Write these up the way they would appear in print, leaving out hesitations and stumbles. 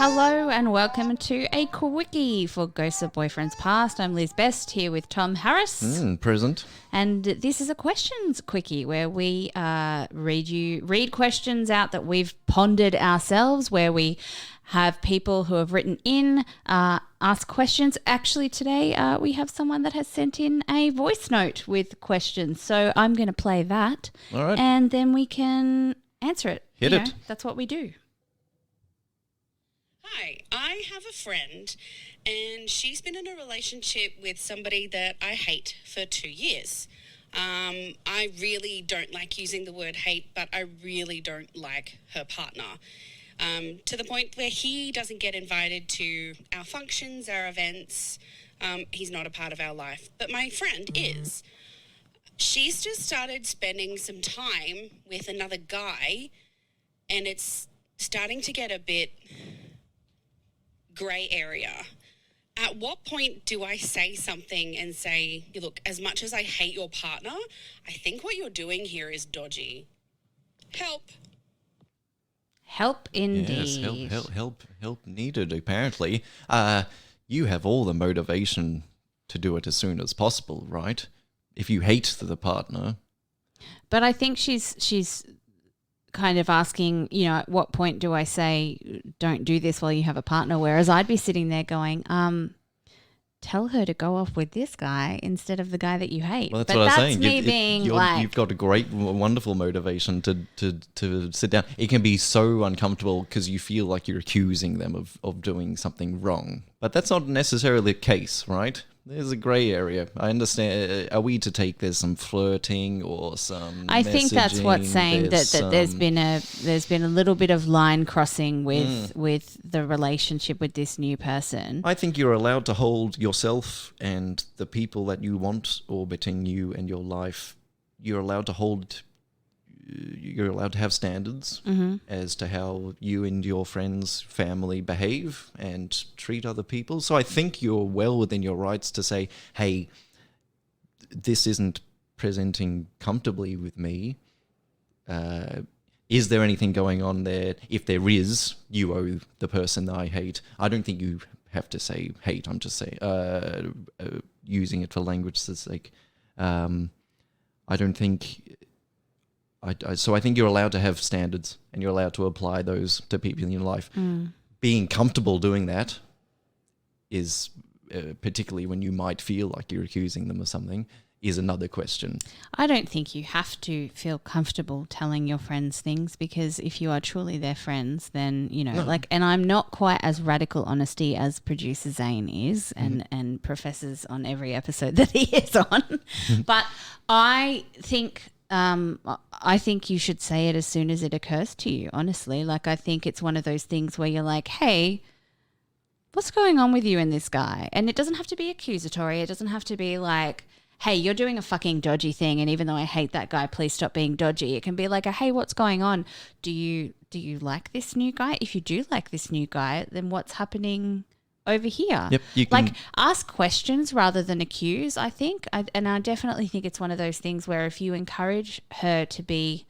Hello and welcome to a Quickie for Ghosts of Boyfriends Past. I'm Liz Best here with Tom Harris. Present. And this is a questions quickie where we read questions out that we've pondered ourselves, where we have people who have written in, ask questions. Actually, today we have someone that has sent in a voice note with questions. So I'm going to play that. All right. And then we can answer it. Hit it. That's what we do. Hi, I have a friend and she's been in a relationship with somebody that I hate for 2 years. I really don't like using the word hate, but I really don't like her partner. To the point where he doesn't get invited to our functions, our events. He's not a part of our life, but my friend is. She's just started spending some time with another guy and it's starting to get a bit grey area. At what point do I say something and say, look, as much as I hate your partner, I think what you're doing here is dodgy. Help. Help indeed. Yes, help needed, apparently. You have all the motivation to do it as soon as possible, right? If you hate the partner. But I think she's kind of asking, at what point do I say don't do this while you have a partner? Whereas I'd be sitting there going, tell her to go off with this guy instead of the guy that you hate. Well, that's what I was saying. You've got a great, wonderful motivation to sit down. It can be so uncomfortable because you feel like you're accusing them of doing something wrong. But that's not necessarily the case, right? There's a grey area. I understand. Are we to take there's some flirting or some? I think that's what's saying that there's been a little bit of line crossing with the relationship with this new person. I think you're allowed to hold yourself and the people that you want orbiting you and your life. You're allowed to hold. You're allowed to have standards as to how you and your friends, family behave and treat other people. So I think you're well within your rights to say, hey, this isn't presenting comfortably with me. Is there anything going on there? If there is, you owe the person that I hate. I don't think you have to say hate. I'm just saying, using it for language that's like, I don't think... So I think you're allowed to have standards and you're allowed to apply those to people in your life. Being comfortable doing that is, particularly when you might feel like you're accusing them of something, is another question. I don't think you have to feel comfortable telling your friends things, because if you are truly their friends, then, and I'm not quite as radical honesty as producer Zane is and professes on every episode that he is on. But I think you should say it as soon as it occurs to you, honestly. Like, I think it's one of those things where you're like, hey, what's going on with you and this guy? And it doesn't have to be accusatory. It doesn't have to be like, hey, you're doing a fucking dodgy thing, and even though I hate that guy, please stop being dodgy. It can be like, hey, what's going on? Do you like this new guy? If you do like this new guy, then what's happening over here? Yep, you can ask questions rather than accuse, I think. And I definitely think it's one of those things where if you encourage her to be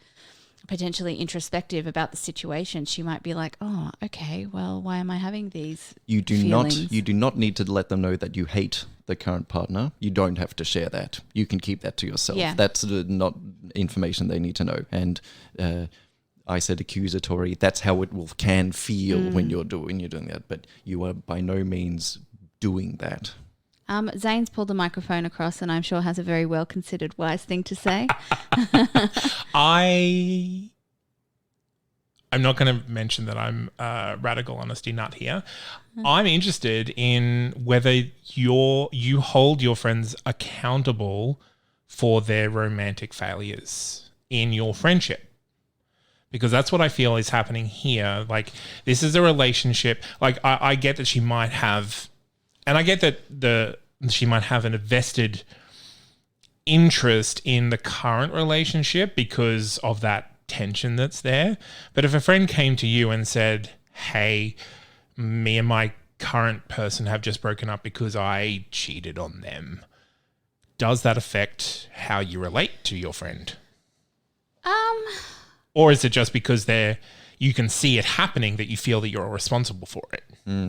potentially introspective about the situation, she might be like, oh, okay, well, why am I having these feelings? You do not need to let them know that you hate the current partner. You don't have to share that. You can keep that to yourself. Yeah. That's not information they need to know. And I said accusatory. That's how it can feel when you're doing that. But you are by no means doing that. Zane's pulled the microphone across, and I'm sure has a very well considered, wise thing to say. I'm not going to mention that I'm a radical honesty nut here. I'm interested in whether you hold your friends accountable for their romantic failures in your friendship. Because that's what I feel is happening here. Like, this is a relationship. Like, I get that she might have, and I get that she might have an vested interest in the current relationship because of that tension that's there. But if a friend came to you and said, hey, me and my current person have just broken up because I cheated on them, does that affect how you relate to your friend? Um, Or is it just because they're, you can see it happening that you feel that you're responsible for it.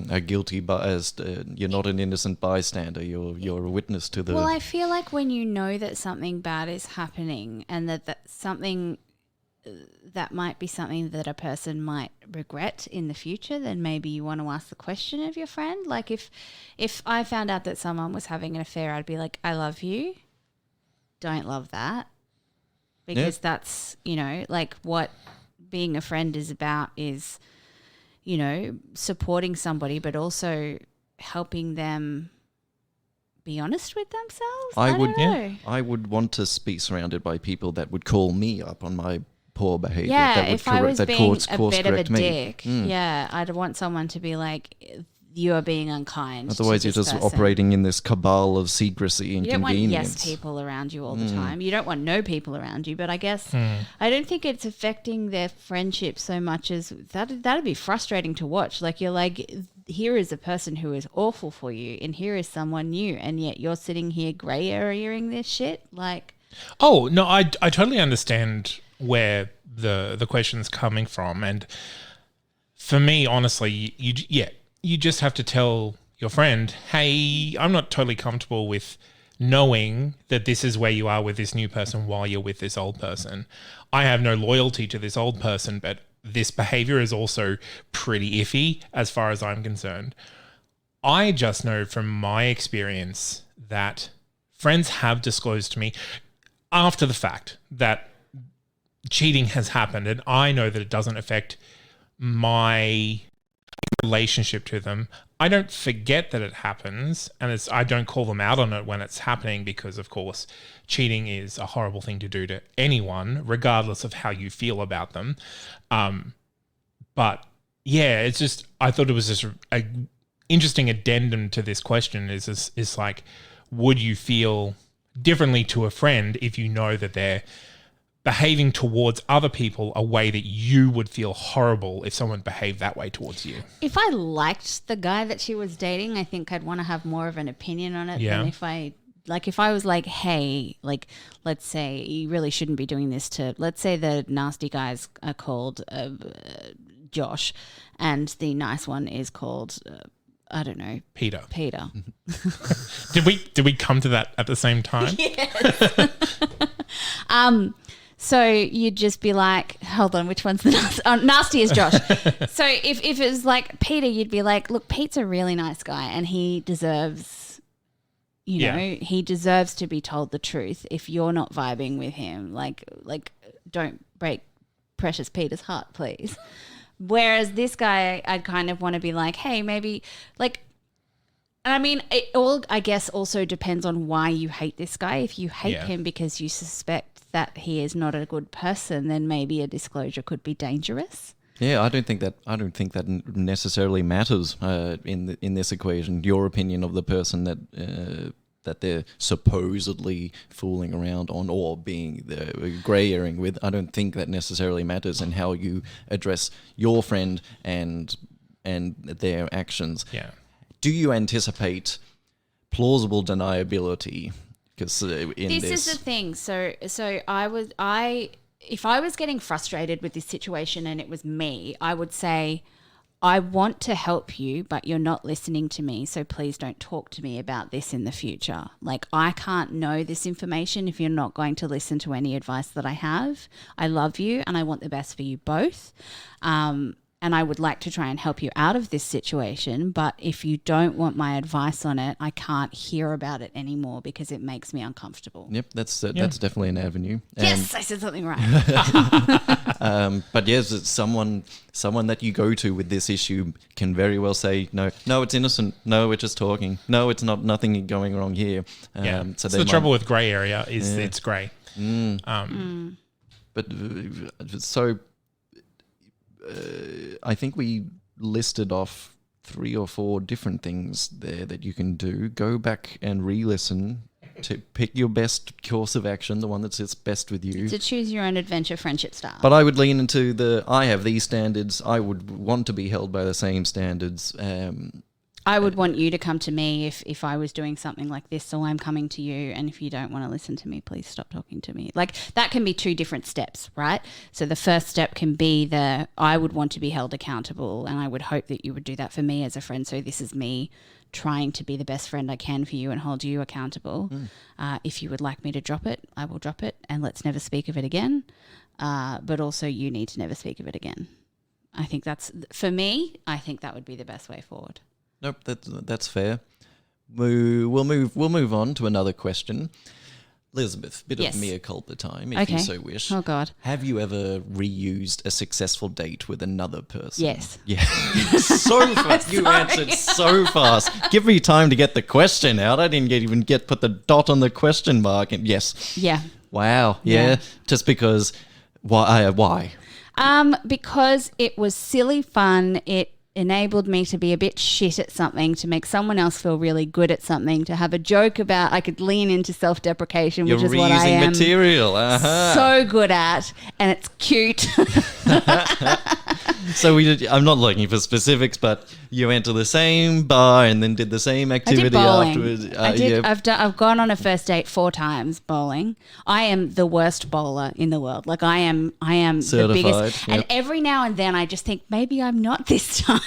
A guilty you're not an innocent bystander. You're a witness to the. Well, I feel like when you know that something bad is happening and that something that might be something that a person might regret in the future, then maybe you want to ask the question of your friend. Like if I found out that someone was having an affair, I'd be like, I love you. Don't love that. Because that's, like what being a friend is about is, supporting somebody, but also helping them be honest with themselves. I would want to be surrounded by people that would call me up on my poor behavior. Yeah, that would if I was being a bit of a me. dick, I'd want someone to be like, you are being unkind. Otherwise, you're just operating in this cabal of secrecy and convenience. You don't want convenience. yes people around you all the time. You don't want no people around you. But I guess I don't think it's affecting their friendship so much as that'd be frustrating to watch. Like you're like, here is a person who is awful for you, and here is someone new, and yet you're sitting here grey areaing this shit. Like, oh no, I totally understand where the question's coming from, and for me, honestly, you just have to tell your friend, hey, I'm not totally comfortable with knowing that this is where you are with this new person while you're with this old person. I have no loyalty to this old person, but this behavior is also pretty iffy as far as I'm concerned. I just know from my experience that friends have disclosed to me after the fact that cheating has happened, and I know that it doesn't affect my relationship to them. I don't forget that it happens, and I don't call them out on it when it's happening because, of course, cheating is a horrible thing to do to anyone, regardless of how you feel about them. But yeah, it's just, I thought it was just a interesting addendum to this question is like, would you feel differently to a friend if you know that they're behaving towards other people a way that you would feel horrible if someone behaved that way towards you? If I liked the guy that she was dating, I think I'd want to have more of an opinion on it than if I was like, hey, like, let's say you really shouldn't be doing this to, let's say the nasty guys are called Josh and the nice one is called, I don't know. Peter. Did we come to that at the same time? Yes. So you'd just be like, hold on, which one's the nasty? Oh, nasty is Josh. So if it was like Peter, you'd be like, look, Pete's a really nice guy and he deserves, he deserves to be told the truth. If you're not vibing with him, like don't break precious Peter's heart, please. Whereas this guy, I'd kind of want to be like, hey, maybe like, I mean, it all, I guess, also depends on why you hate this guy. If you hate him because you suspect that he is not a good person, then maybe a disclosure could be dangerous. Yeah, I don't think that necessarily matters in this equation. Your opinion of the person that they're supposedly fooling around on or being the grey area with, I don't think that necessarily matters in how you address your friend and their actions. Yeah. Do you anticipate plausible deniability? Because this is the thing. So if I was getting frustrated with this situation and it was me, I would say, I want to help you, but you're not listening to me, so please don't talk to me about this in the future. Like, I can't know this information if you're not going to listen to any advice that I have. I love you and I want the best for you both. And I would like to try and help you out of this situation, but if you don't want my advice on it, I can't hear about it anymore because it makes me uncomfortable. Yep, that's definitely an avenue. Yes, I said something right. But yes, it's someone that you go to with this issue can very well say, no, it's innocent. No, we're just talking. No, it's not. Nothing going wrong here. So the trouble with grey area is it's grey. But so. I think we listed off 3 or 4 different things there that you can do. Go back and re-listen to pick your best course of action, the one that sits best with you. To choose your own adventure friendship style. But I would lean into I have these standards. I would want to be held by the same standards. I would want you to come to me if I was doing something like this, so I'm coming to you, and if you don't want to listen to me, please stop talking to me. Like, that can be two different steps, right? So the first step can be I would want to be held accountable, and I would hope that you would do that for me as a friend. So this is me trying to be the best friend I can for you and hold you accountable. If you would like me to drop it, I will drop it, and let's never speak of it again. But also you need to never speak of it again. I think for me, I think that would be the best way forward. Nope, that's fair. We'll move on to another question. Elizabeth, bit of mea culpa time, if you so wish. Oh, God. Have you ever reused a successful date with another person? Yes. Yeah. So fast. You answered so fast. Give me time to get the question out. I didn't even put the dot on the question mark. And yes. Yeah. Wow. Yeah. Just because. Why? Because it was silly fun. It enabled me to be a bit shit at something, to make someone else feel really good at something, to have a joke about. I could lean into self-deprecation, which is what I am material. so good at, and it's cute. So I'm not looking for specifics, but you went to the same bar and then did the same activity afterwards. I've gone on a first date 4 times bowling. I am the worst bowler in the world. Like, I am certified, the biggest. Yep. And every now and then I just think maybe I'm not this time.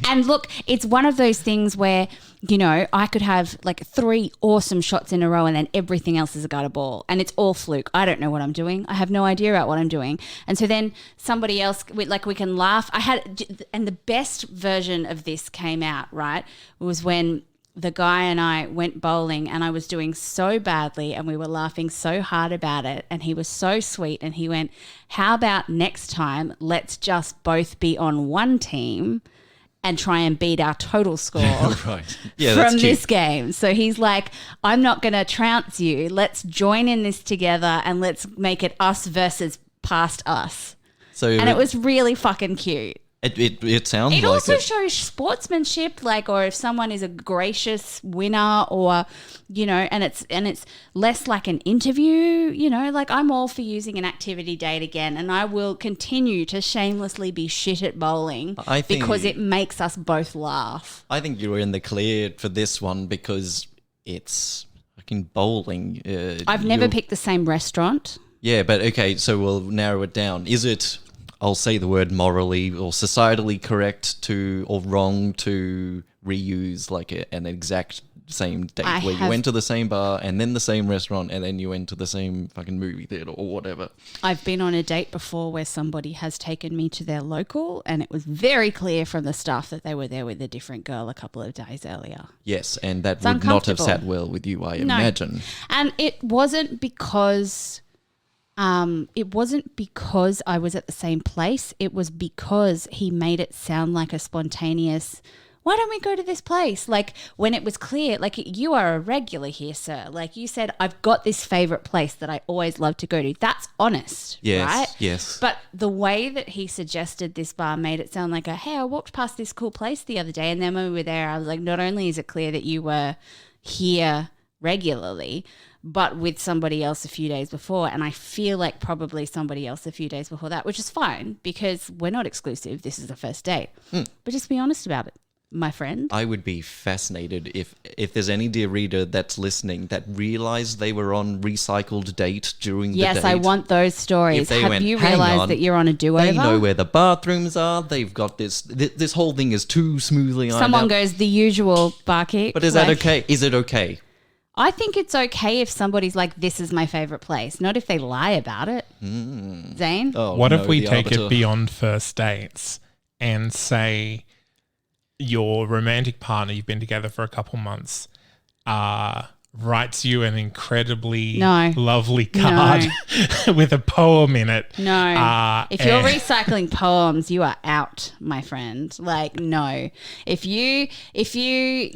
And look, it's one of those things where, you know, I could have like 3 awesome shots in a row and then everything else is a gutter ball, and it's all fluke. I don't know what I'm doing. I have no idea about what I'm doing. And so then somebody else, we can laugh. And the best version of this came out, right, was when the guy and I went bowling, and I was doing so badly and we were laughing so hard about it, and he was so sweet, and he went, how about next time let's just both be on one team and try and beat our total score right. Yeah, from this game. So he's like, I'm not going to trounce you. Let's join in this together and let's make it us versus past us. And it was really fucking cute. It sounds like it. Also shows sportsmanship, like, or if someone is a gracious winner, or, you know, and it's less like an interview, you know, like, I'm all for using an activity date again, and I will continue to shamelessly be shit at bowling because it makes us both laugh. I think you were in the clear for this one because it's fucking bowling. I've never picked the same restaurant. Yeah, but okay, so we'll narrow it down. Is it, I'll say the word morally or societally correct or wrong to reuse like an exact same date where you went to the same bar and then the same restaurant and then you went to the same fucking movie theater or whatever? I've been on a date before where somebody has taken me to their local, and it was very clear from the staff that they were there with a different girl a couple of days earlier. Yes, and that would not have sat well with you, I imagine. And it wasn't because... it wasn't because I was at the same place. It was because he made it sound like a spontaneous, why don't we go to this place? Like, when it was clear, like, you are a regular here, sir. Like, you said, I've got this favorite place that I always love to go to. That's honest, right? Yes. But the way that he suggested this bar made it sound like hey, I walked past this cool place the other day, and then when we were there, I was like, not only is it clear that you were here regularly, but with somebody else a few days before. And I feel like probably somebody else a few days before that, which is fine because we're not exclusive. This is the first date. But just be honest about it, my friend. I would be fascinated if there's any dear reader that's listening that realised they were on recycled date during the date. Yes, I want those stories. Have you realised that you're on a do-over? They know where the bathrooms are. They've got this whole thing is too smoothly ironed out. Someone goes, the usual barkeep. But is that okay? Is it okay? I think it's okay if somebody's like, this is my favourite place, not if they lie about it. Zane? What if we take it beyond first dates and say your romantic partner, you've been together for a couple months, writes you an incredibly lovely card with a poem in it. No. If you're recycling poems, you are out, my friend. Like, no. If you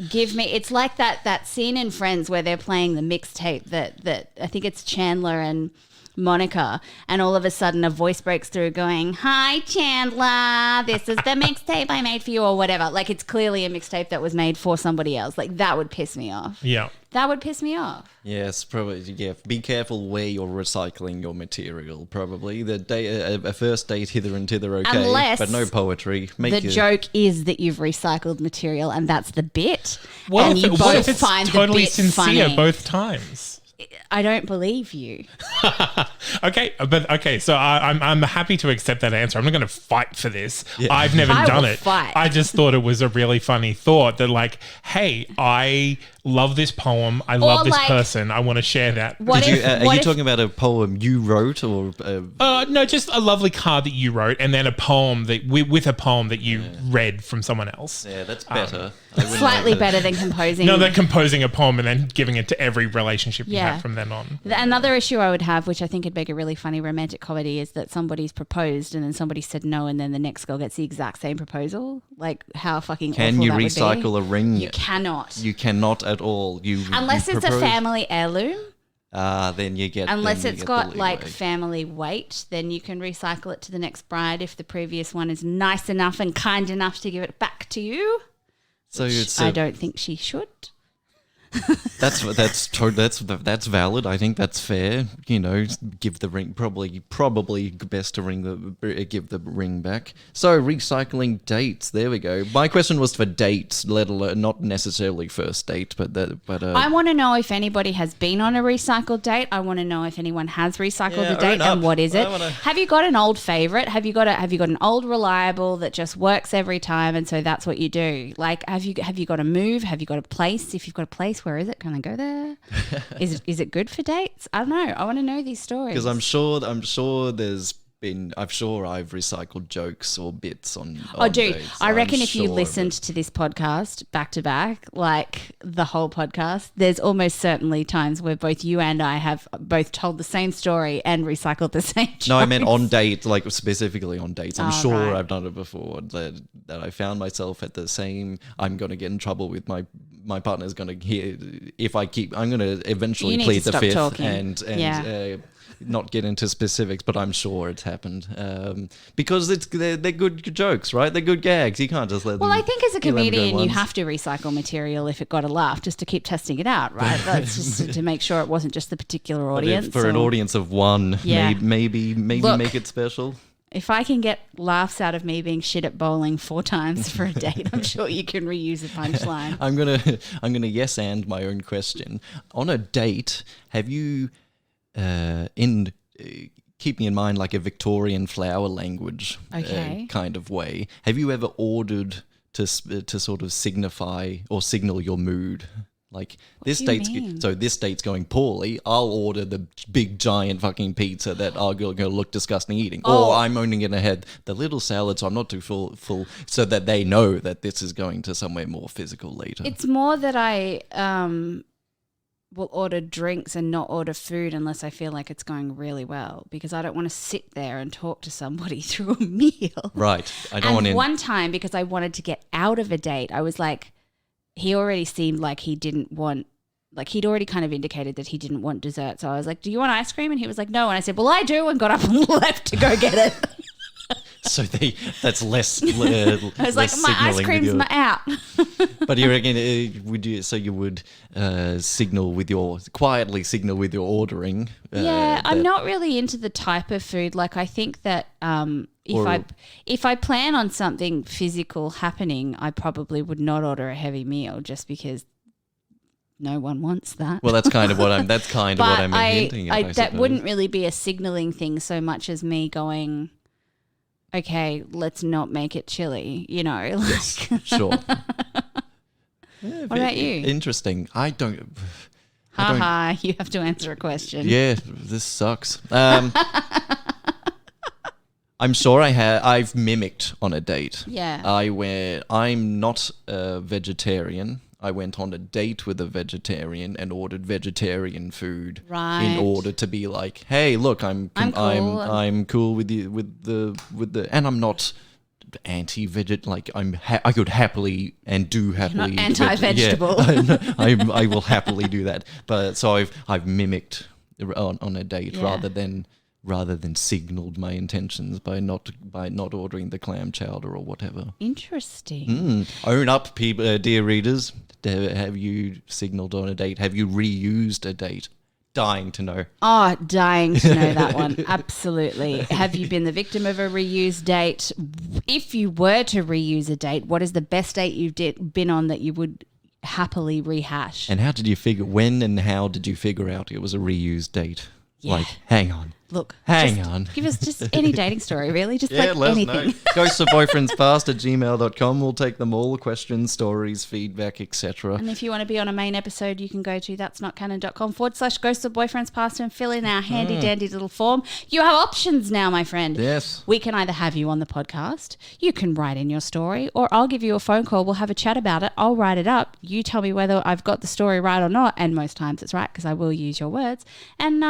give me, it's like that scene in Friends where they're playing the mixtape that I think it's Chandler and Monica, and all of a sudden a voice breaks through going, "Hi Chandler, this is the mixtape I made for you," or whatever. Like, it's clearly a mixtape that was made for somebody else. Like, that would piss me off. Yeah. That would piss me off. Yes, probably. Yeah, be careful where you're recycling your material. Probably a first date hither and thither, okay, Unless but no poetry. The joke is that you've recycled material, and that's the bit. Well, and you what if both it's find totally the bit sincere funny. both times? I don't believe you. Okay, so I'm happy to accept that answer. I'm not going to fight for this. Yeah. I've never I done will it. fight. I just thought it was a really funny thought that, like, hey, I love this poem. I love this like, person. I want to share that. What if, Are what you if- talking about a poem you wrote, or No, just a lovely card that you wrote, and then a poem that with a poem that you read from someone else. yeah, that's better. I wouldn't slightly like that. better than composing? No, they're composing a poem and then giving it to every relationship you Yeah. have from then on. Another issue I would have, which I think would make a really funny romantic comedy, is that somebody's proposed and then somebody said no, and then the next girl gets the exact same proposal. Like, how fucking Can awful you that would recycle be. a ring? You cannot. You cannot at all. Unless you it's a propose- family heirloom. Then you get. Unless then you it's get got the like leeway. family weight, then you can recycle it to the next bride if the previous one is nice enough and kind enough to give it back to you. So it's I don't think she should. that's valid. I think that's fair. You know, give the ring probably best to give the ring back. So recycling dates. There we go. My question was for dates, let alone not necessarily first date, but I want to know if anybody has been on a recycled date. I want to know if anyone has recycled Yeah, a date own up. and what is it. I wanna- Have you got an old favorite? Have you got an old reliable that just works every time, and so that's what you do? Like, have you got a move? Have you got a place? If you've got a place, where is it? Can I go there? Is it good for dates? I don't know. I want to know these stories. because I'm sure I've recycled jokes or bits on. Oh, dude, dates. I I'm reckon if you sure of listened it. to this podcast back to back, like the whole podcast, there's almost certainly times where both you and I have both told the same story and recycled the same jokes. No, I meant on dates, like specifically on dates. I'm Oh, sure right. I've done it before. That I found myself at the same. I'm going to get in trouble with my partner's going to hear if I keep. I'm going to eventually You need plead to the stop fifth talking. and Yeah. not get into specifics. But I'm sure it's happened because they're good jokes, right? They're good gags. You can't just let them. Well, I think as a you let them go comedian, you once. have to recycle material if it got a laugh, just to keep testing it out, right? That's just to make sure it wasn't just the particular But audience. for an or- audience of one, Yeah. maybe Look. make it special. If I can get laughs out of me being shit at bowling 4 times for a date, I'm sure you can reuse a punchline. I'm gonna yes and my own question. On a date, have you keeping in mind like a Victorian flower language Okay. kind of way, have you ever ordered to sort of signify or signal your mood? Like this do you date's mean? so this date's going poorly. I'll order the big giant fucking pizza that I'm gonna look disgusting eating, Oh. or I'm only gonna have the little salad so I'm not too full, so that they know that this is going to somewhere more physical later. It's more that I will order drinks and not order food unless I feel like it's going really well, because I don't want to sit there and talk to somebody through a meal. Right. I don't And want to. one time, because I wanted to get out of a date, I was like, he already seemed like he didn't want, like he'd already kind of indicated that he didn't want dessert. So I was like, do you want ice cream? And he was like, no. And I said, well, I do, and got up and left to go get it. So that's less. I was like, my ice cream's out. But you reckon would you? So you would quietly signal with your ordering. Yeah, I'm that- not really into the type of food. Like, I think that Or- if I plan on something physical happening, I probably would not order a heavy meal, just because no one wants that. Well, that's kind of what I'm. That's kind of what I'm hinting at. I that suppose. wouldn't really be a signaling thing so much as me going, okay, let's not make it chilly. You know, like, Sure. Yeah, What about you? Interesting. I don't. haha, you have to answer a question. Yeah, this sucks. I'm sure I've mimicked on a date. Yeah. I'm not a vegetarian. I went on a date with a vegetarian and ordered vegetarian food Right. in order to be like, hey, look, I'm cool. I'm cool with you with the and I'm not anti-veget. Like I could happily and do happily. not anti-vegetable. Yeah, I will happily do that. But so I've mimicked on a date rather than signaled my intentions by not ordering the clam chowder or whatever. Interesting. Own up, people, dear readers. Have you signaled on a date? Have you reused a date? Dying to know. Oh, dying to know that one. Absolutely. Have you been the victim of a reused date? If you were to reuse a date, what is the best date you've been on that you would happily rehash? And how did you when and how did you figure out it was a reused date? Yeah. Like, hang on. Look, Hang on. Give us just any dating story, really. Just Yeah, like let anything. us know. ghostsofboyfriendspast@gmail.com. We'll take them all, questions, stories, feedback, etc. And if you want to be on a main episode, you can go to that'snotcanon.com/ghostsofboyfriendspast and fill in our handy dandy little form. You have options now, my friend. Yes. We can either have you on the podcast, you can write in your story, or I'll give you a phone call. We'll have a chat about it. I'll write it up. You tell me whether I've got the story right or not. And most times it's right because I will use your words. And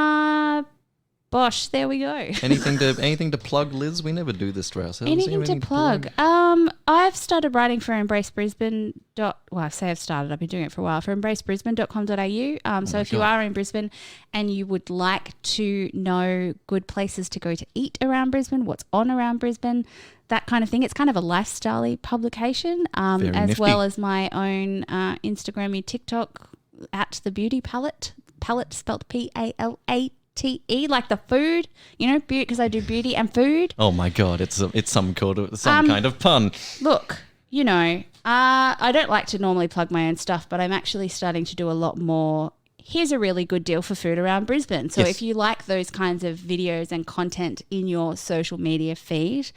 bosh, there we go. Anything to plug, Liz? We never do this to ourselves. Anything to plug? I've started writing for Embrace Brisbane. I say I've started. I've been doing it for a while. For embracebrisbane.com.au. So if you are in Brisbane and you would like to know good places to go to eat around Brisbane, what's on around Brisbane, that kind of thing. It's kind of a lifestyle-y publication, as nifty. well as my own Instagram-y TikTok at The Beauty Palette. Palette spelled PALATE, like the food, because I do beauty and food. Oh my God, it's some kind of pun. Look, I don't like to normally plug my own stuff, but I'm actually starting to do a lot more. Here's a really good deal for food around Brisbane. So if you like those kinds of videos and content in your social media feed,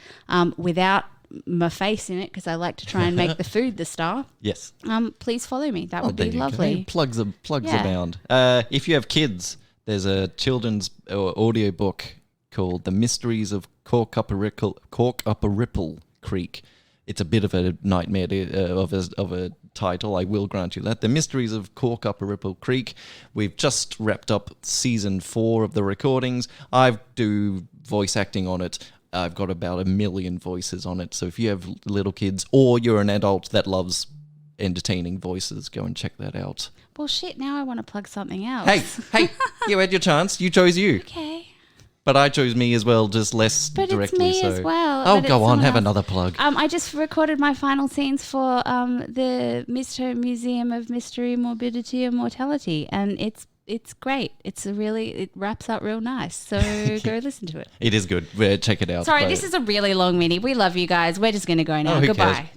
without my face in it, because I like to try and make the food the star. Yes. Please follow me. That would be lovely. Plugs abound. If you have kids, there's a children's audio book called The Mysteries of Cork Up a Ripple Creek. It's a bit of a nightmare of a title, I will grant you that. The Mysteries of Cork Up a Ripple Creek. We've just wrapped up season 4 of the recordings. I do voice acting on it. I've got about 1 million voices on it. So if you have little kids or you're an adult that loves entertaining voices, go and check that out. Well, shit, now I want to plug something else. Hey, you had your chance. You chose you. Okay. But I chose me as well, just less But directly. it's me as well. Oh, but go on, have else. another plug. I just recorded my final scenes for the Misto Museum of Mystery, Morbidity and Mortality, and it's great. It wraps up real nice. So go listen to it. It is good. Check it out. Sorry, this is a really long mini. We love you guys. We're just going to go now. Who Goodbye. cares?